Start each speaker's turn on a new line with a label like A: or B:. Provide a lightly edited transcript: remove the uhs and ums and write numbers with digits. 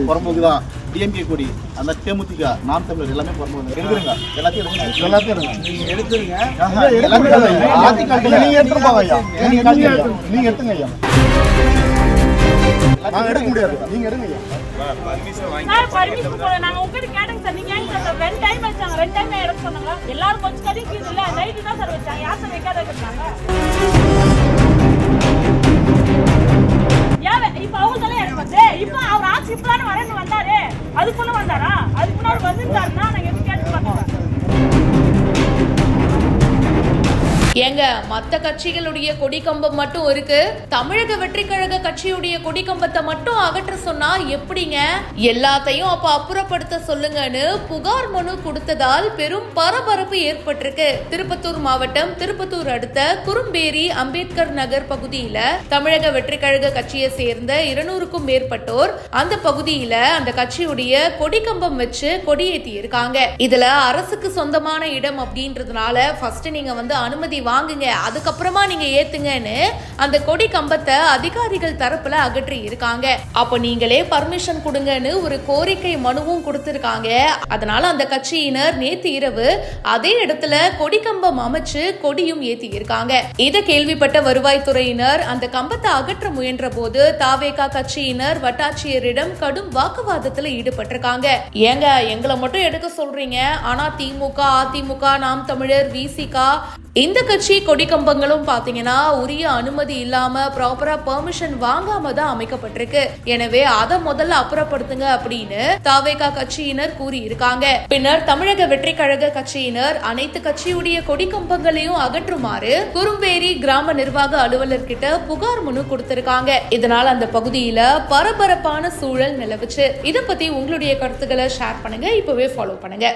A: புறம்போக்குதான். DMK கொடி, அந்த தேமுதிக, நாம் தமிழர் எல்லாமே புறம்போக்கு. எடுத்துருங்க, எல்லாத்தையும் எடுத்துருங்க. நீங்க எடுத்துருங்க ஐயா, நீங்க எடுத்துங்க ஐயா. நான் எடுக்க முடியாது, நீங்க எடுங்க ஐயா.
B: பர்மிஷன் போல நாங்க உங்ககிட்ட கேட்டோம் சார். நீங்க ஏங்க சார் 2 டைம் வச்சாங்க, 2 டைம் எடுக்க சொன்னாங்க. எல்லாரும் கொஞ்சம் கடிக்குது இல்ல, நைட் தான் சார் வச்சாங்க. யார் சார் வைக்காத இருக்காங்க? இப்ப அவங்க தானே எடுப்பாரு. இப்ப அவர் ஆட்சி இப்பதானே வரேன்னு வந்தாரு. அதுக்குள்ள வந்தாரா? அதுக்குள்ள அவர் வந்திருந்தாருன்னா நாங்க எதுவும் கேட்டு பார்ப்போம்.
C: ஏங்க மத்த கட்சிகளுடைய கொடி கம்பம் மட்டும் இருக்கு, தமிழக வெற்றி கழக கட்சியுடைய கொடி கம்பத்தை மட்டும் அகற்ற சொன்னா எப்படிங்க? எல்லாத்தையும் அப்ப அப்புறப்படுத்த சொல்லுங்கன்னு புகார் மனு கொடுத்ததால் பெரும் பரபரப்பு ஏற்பட்டிருக்கு. திருப்பத்தூர் மாவட்டம் திருப்பத்தூர் அடுத்த குறும்பேரி அம்பேத்கர் நகர் பகுதியில தமிழக வெற்றி கழக கட்சியை சேர்ந்த 200க்கும் மேற்பட்டோர் அந்த பகுதியில அந்த கட்சியுடைய கொடி கம்பம் வச்சு கொடியேற்றி இருக்காங்க. இதுல அரசுக்கு சொந்தமான இடம் அப்படின்றதுனால ஃபர்ஸ்ட் நீங்க அனுமதி வாங்குங்க, அதுக்கப்புறமா நீங்க ஏத்துங்கன்னு அந்த கொடி கம்பத்தை அதிகாரிகள் தரப்புல அகற்றி இருக்காங்க. அப்ப நீங்களே பர்மிஷன் கொடுங்கன்னு ஒரு கோரிக்கை மனுவும் கொடுத்திருக்காங்க. அதனால அந்த கட்சியினர் நேத்து இரவு அதே இடத்துல கொடி கம்பம் அமைச்சு கொடியும் ஏத்தி இருக்காங்க. இதை கேள்விப்பட்ட வருவாய்த்துறையினர் அந்த கம்பத்தை அகற்ற முயன்ற போது தாவேகா கட்சியினர் வட்டாட்சியரிடம் கடும் வாக்குவாதத்துல ஈடுபட்டிருக்காங்க. ஏங்க எங்களை மட்டும் எடுக்க சொல்றீங்க, ஆனா திமுக, அதிமுக, நாம் தமிழர், விசிகா இந்த கட்சி கொடி கம்பங்களும் பாத்தீங்கன்னா உரிய அனுமதி இல்லாம ப்ராப்பரா பெர்மிஷன் வாங்காம தான் அமைக்கப்பட்டிருக்கு. எனவே அதை முதல்ல அப்புறப்படுத்துங்க அப்படின்னு தாவேகா கட்சியினர் கூறி இருக்காங்க. பின்னர் தமிழக வெற்றி கழக கட்சியினர் அனைத்து கட்சியுடைய கொடி கம்பங்களையும் அகற்றுமாறு குறும்பேரி கிராம நிர்வாக அலுவலர்கிட்ட புகார் மனு கொடுத்திருக்காங்க. இதனால் அந்த பகுதியில பரபரப்பான சூழல் நிலவுச்சு. இதை பத்தி உங்களுடைய கருத்துக்களை ஷேர் பண்ணுங்க, இப்பவே ஃபாலோ பண்ணுங்க.